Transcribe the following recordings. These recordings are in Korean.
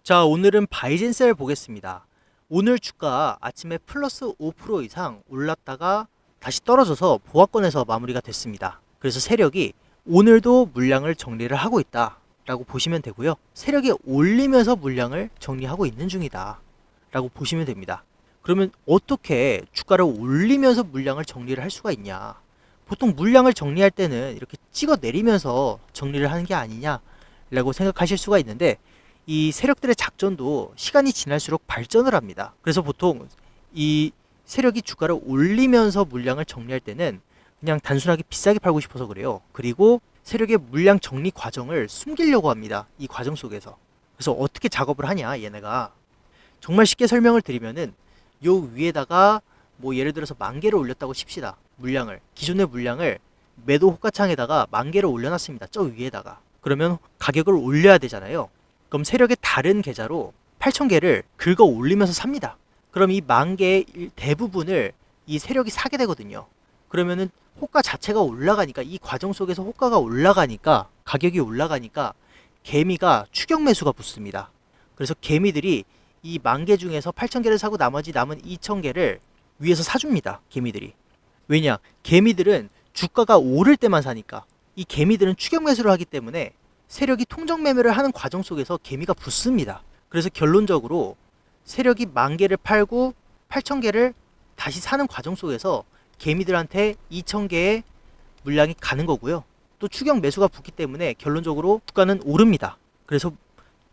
자, 오늘은 바이젠셀 보겠습니다. 오늘 주가 아침에 플러스 5% 이상 올랐다가 다시 떨어져서 보합권에서 마무리가 됐습니다. 그래서 세력이 오늘도 물량을 정리를 하고 있다 라고 보시면 되고요. 세력이 올리면서 물량을 정리하고 있는 중이다 라고 보시면 됩니다. 그러면 어떻게 주가를 올리면서 물량을 정리를 할 수가 있냐? 보통 물량을 정리할 때는 이렇게 찍어 내리면서 정리를 하는 게 아니냐 라고 생각하실 수가 있는데, 이 세력들의 작전도 시간이 지날수록 발전을 합니다. 그래서 보통 이 세력이 주가를 올리면서 물량을 정리할 때는 그냥 단순하게 비싸게 팔고 싶어서 그래요. 그리고 세력의 물량 정리 과정을 숨기려고 합니다. 이 과정 속에서. 그래서 어떻게 작업을 하냐, 얘네가. 정말 쉽게 설명을 드리면은 요 위에다가 뭐 예를 들어서 10,000개를 올렸다고 칩시다. 물량을. 기존의 물량을 매도 호가창에다가 10,000개를 올려놨습니다. 저 위에다가. 그러면 가격을 올려야 되잖아요. 그럼 세력의 다른 계좌로 8,000개를 긁어 올리면서 삽니다. 그럼 이 10,000개의 대부분을 이 세력이 사게 되거든요. 그러면은 호가 자체가 올라가니까, 이 과정 속에서 호가가 올라가니까, 가격이 올라가니까 개미가 추격 매수가 붙습니다. 그래서 개미들이 이 10,000개 중에서 8,000개를 사고 나머지 남은 2,000개를 위에서 사줍니다. 개미들이. 왜냐? 개미들은 주가가 오를 때만 사니까. 이 개미들은 추격 매수를 하기 때문에 세력이 통정 매매를 하는 과정 속에서 개미가 붙습니다. 그래서 결론적으로 세력이 10,000개를 팔고 8,000개를 다시 사는 과정 속에서 개미들한테 2,000개의 물량이 가는 거고요. 또 추격 매수가 붙기 때문에 결론적으로 주가는 오릅니다. 그래서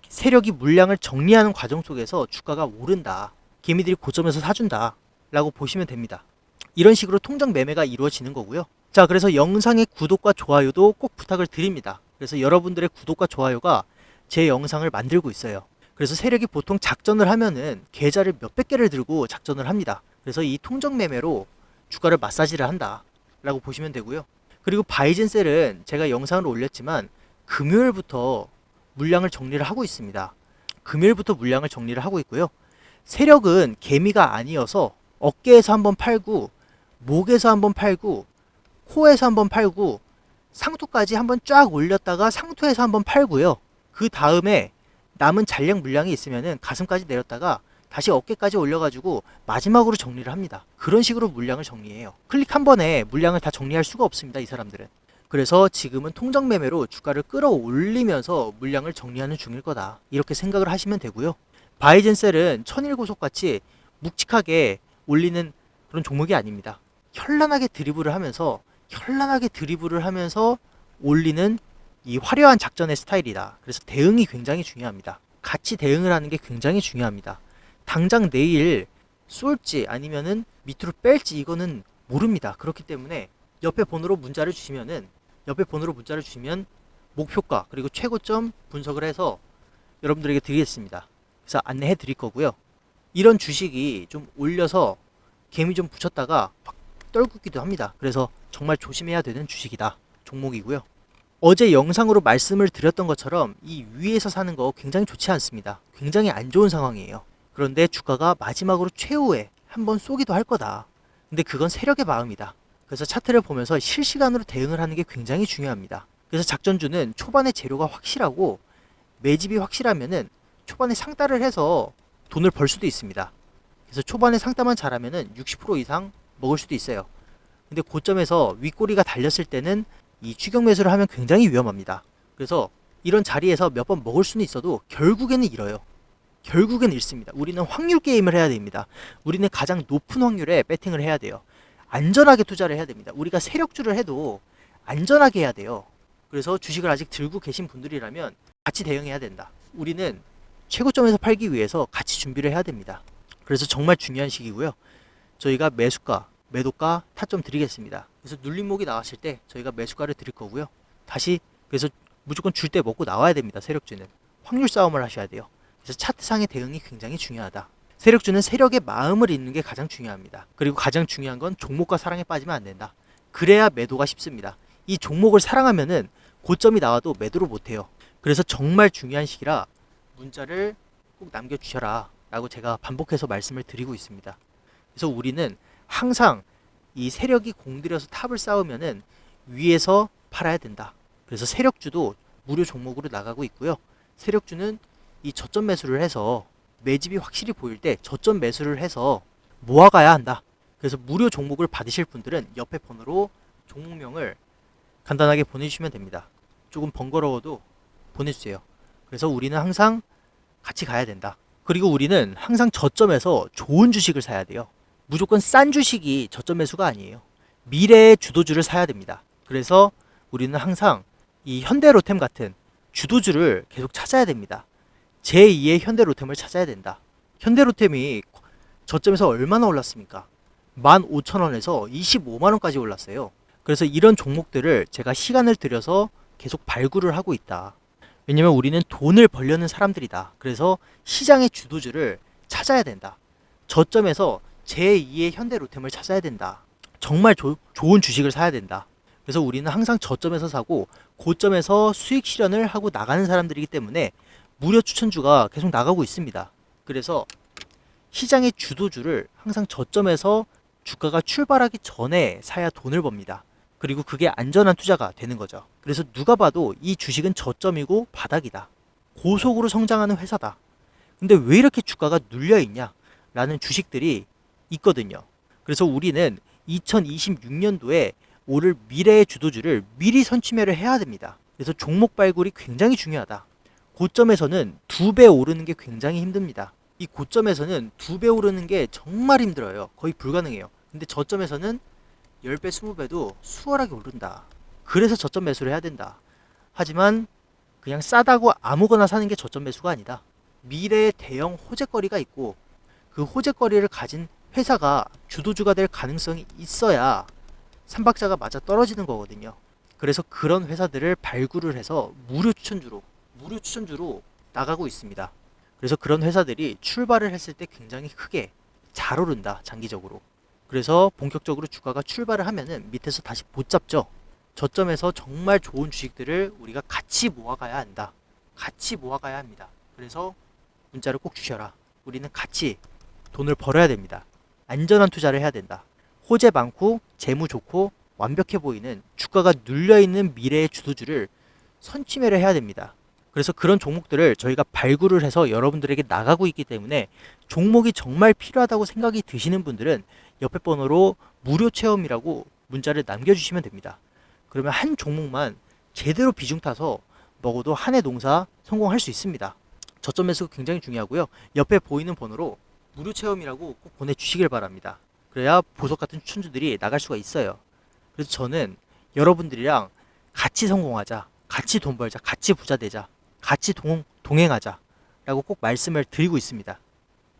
세력이 물량을 정리하는 과정 속에서 주가가 오른다. 개미들이 고점에서 사준다. 라고 보시면 됩니다. 이런 식으로 통정 매매가 이루어지는 거고요. 자, 그래서 영상의 구독과 좋아요도 꼭 부탁을 드립니다. 그래서 여러분들의 구독과 좋아요가 제 영상을 만들고 있어요. 그래서 세력이 보통 작전을 하면은 계좌를 몇백 개를 들고 작전을 합니다. 그래서 이 통정 매매로 주가를 마사지를 한다 라고 보시면 되고요. 그리고 바이젠셀은 제가 영상을 올렸지만 금요일부터 물량을 정리를 하고 있습니다. 금요일부터 물량을 정리를 하고 있고요. 세력은 개미가 아니어서 어깨에서 한번 팔고, 목에서 한번 팔고, 코에서 한번 팔고, 상토까지 한번 쫙 올렸다가 상토에서 한번 팔고요. 그 다음에 남은 잔량 물량이 있으면은 가슴까지 내렸다가 다시 어깨까지 올려가지고 마지막으로 정리를 합니다. 그런 식으로 물량을 정리해요. 클릭 한 번에 물량을 다 정리할 수가 없습니다, 이 사람들은. 그래서 지금은 통정 매매로 주가를 끌어올리면서 물량을 정리하는 중일 거다, 이렇게 생각을 하시면 되고요. 바이젠셀은 천일고속 같이 묵직하게 올리는 그런 종목이 아닙니다. 현란하게 드리블을 하면서 올리는 이 화려한 작전의 스타일이다. 그래서 대응이 굉장히 중요합니다. 같이 대응을 하는 게 굉장히 중요합니다. 당장 내일 쏠지 아니면은 밑으로 뺄지 이거는 모릅니다. 그렇기 때문에 옆에 번호로 문자를 주시면 목표가 그리고 최고점 분석을 해서 여러분들에게 드리겠습니다. 그래서 안내해 드릴 거고요. 이런 주식이 좀 올려서 개미 좀 붙였다가 확 떨구기도 합니다. 그래서 정말 조심해야 되는 주식이다, 종목이고요. 어제 영상으로 말씀을 드렸던 것처럼 이 위에서 사는 거 굉장히 좋지 않습니다. 굉장히 안 좋은 상황이에요. 그런데 주가가 마지막으로 최후에 한번 쏘기도 할 거다. 근데 그건 세력의 마음이다. 그래서 차트를 보면서 실시간으로 대응을 하는 게 굉장히 중요합니다. 그래서 작전주는 초반에 재료가 확실하고 매집이 확실하면은 초반에 상따를 해서 돈을 벌 수도 있습니다. 그래서 초반에 상따만 잘하면은 60% 이상 먹을 수도 있어요. 근데 고점에서 윗꼬리가 달렸을 때는 이 추격 매수를 하면 굉장히 위험합니다. 그래서 이런 자리에서 몇 번 먹을 수는 있어도 결국에는 잃어요. 결국엔 잃습니다. 우리는 확률 게임을 해야 됩니다. 우리는 가장 높은 확률에 배팅을 해야 돼요. 안전하게 투자를 해야 됩니다. 우리가 세력주를 해도 안전하게 해야 돼요. 그래서 주식을 아직 들고 계신 분들이라면 같이 대응해야 된다. 우리는 최고점에서 팔기 위해서 같이 준비를 해야 됩니다. 그래서 정말 중요한 시기고요. 저희가 매수가, 매도가, 타점 드리겠습니다. 그래서 눌림목이 나왔을 때 저희가 매수가를 드릴 거고요. 다시 그래서 무조건 줄 때 먹고 나와야 됩니다. 세력주는 확률 싸움을 하셔야 돼요. 그래서 차트상의 대응이 굉장히 중요하다. 세력주는 세력의 마음을 읽는 게 가장 중요합니다. 그리고 가장 중요한 건 종목과 사랑에 빠지면 안 된다. 그래야 매도가 쉽습니다. 이 종목을 사랑하면은 고점이 나와도 매도를 못해요. 그래서 정말 중요한 시기라 문자를 꼭 남겨주셔라 라고 제가 반복해서 말씀을 드리고 있습니다. 그래서 우리는 항상 이 세력이 공들여서 탑을 쌓으면은 위에서 팔아야 된다. 그래서 세력주도 무료 종목으로 나가고 있고요. 세력주는 이 저점 매수를 해서 매집이 확실히 보일 때 저점 매수를 해서 모아가야 한다. 그래서 무료 종목을 받으실 분들은 옆에 번호로 종목명을 간단하게 보내주시면 됩니다. 조금 번거로워도 보내주세요. 그래서 우리는 항상 같이 가야 된다. 그리고 우리는 항상 저점에서 좋은 주식을 사야 돼요. 무조건 싼 주식이 저점 매수가 아니에요. 미래의 주도주를 사야 됩니다. 그래서 우리는 항상 이 현대로템 같은 주도주를 계속 찾아야 됩니다. 제2의 현대로템을 찾아야 된다. 현대로템이 저점에서 얼마나 올랐습니까? 15,000원에서 25만원까지 올랐어요. 그래서 이런 종목들을 제가 시간을 들여서 계속 발굴을 하고 있다. 왜냐면 우리는 돈을 벌려는 사람들이다. 그래서 시장의 주도주를 찾아야 된다. 저점에서 제2의 현대로템을 찾아야 된다. 정말 좋은 주식을 사야 된다. 그래서 우리는 항상 저점에서 사고 고점에서 수익 실현을 하고 나가는 사람들이기 때문에 무료 추천주가 계속 나가고 있습니다. 그래서 시장의 주도주를 항상 저점에서 주가가 출발하기 전에 사야 돈을 법니다. 그리고 그게 안전한 투자가 되는 거죠. 그래서 누가 봐도 이 주식은 저점이고 바닥이다. 고속으로 성장하는 회사다. 근데 왜 이렇게 주가가 눌려 있냐? 라는 주식들이 있거든요. 그래서 우리는 2026년도에 오를 미래의 주도주를 미리 선취매를 해야 됩니다. 그래서 종목 발굴이 굉장히 중요하다. 고점에서는 2배 오르는 게 굉장히 힘듭니다. 이 고점에서는 2배 오르는 게 정말 힘들어요. 거의 불가능해요. 근데 저점에서는 10배, 20배도 수월하게 오른다. 그래서 저점 매수를 해야 된다. 하지만 그냥 싸다고 아무거나 사는 게 저점 매수가 아니다. 미래의 대형 호재거리가 있고 그 호재거리를 가진 회사가 주도주가 될 가능성이 있어야 삼박자가 맞아 떨어지는 거거든요. 그래서 그런 회사들을 발굴을 해서 무료 추천주로 나가고 있습니다. 그래서 그런 회사들이 출발을 했을 때 굉장히 크게 잘 오른다. 장기적으로. 그래서 본격적으로 주가가 출발을 하면은 밑에서 다시 못 잡죠. 저점에서 정말 좋은 주식들을 우리가 같이 모아가야 한다. 같이 모아가야 합니다. 그래서 문자를 꼭 주셔라. 우리는 같이 돈을 벌어야 됩니다. 안전한 투자를 해야 된다. 호재 많고 재무 좋고 완벽해 보이는 주가가 눌려있는 미래의 주도주를 선취매를 해야 됩니다. 그래서 그런 종목들을 저희가 발굴을 해서 여러분들에게 나가고 있기 때문에 종목이 정말 필요하다고 생각이 드시는 분들은 옆에 번호로 무료 체험이라고 문자를 남겨주시면 됩니다. 그러면 한 종목만 제대로 비중 타서 먹어도 한 해 농사 성공할 수 있습니다. 저점 매수가 굉장히 중요하고요. 옆에 보이는 번호로 무료 체험이라고 꼭 보내주시길 바랍니다. 그래야 보석 같은 추천주들이 나갈 수가 있어요. 그래서 저는 여러분들이랑 같이 성공하자, 같이 돈 벌자, 같이 부자 되자, 같이 동행하자 라고 꼭 말씀을 드리고 있습니다.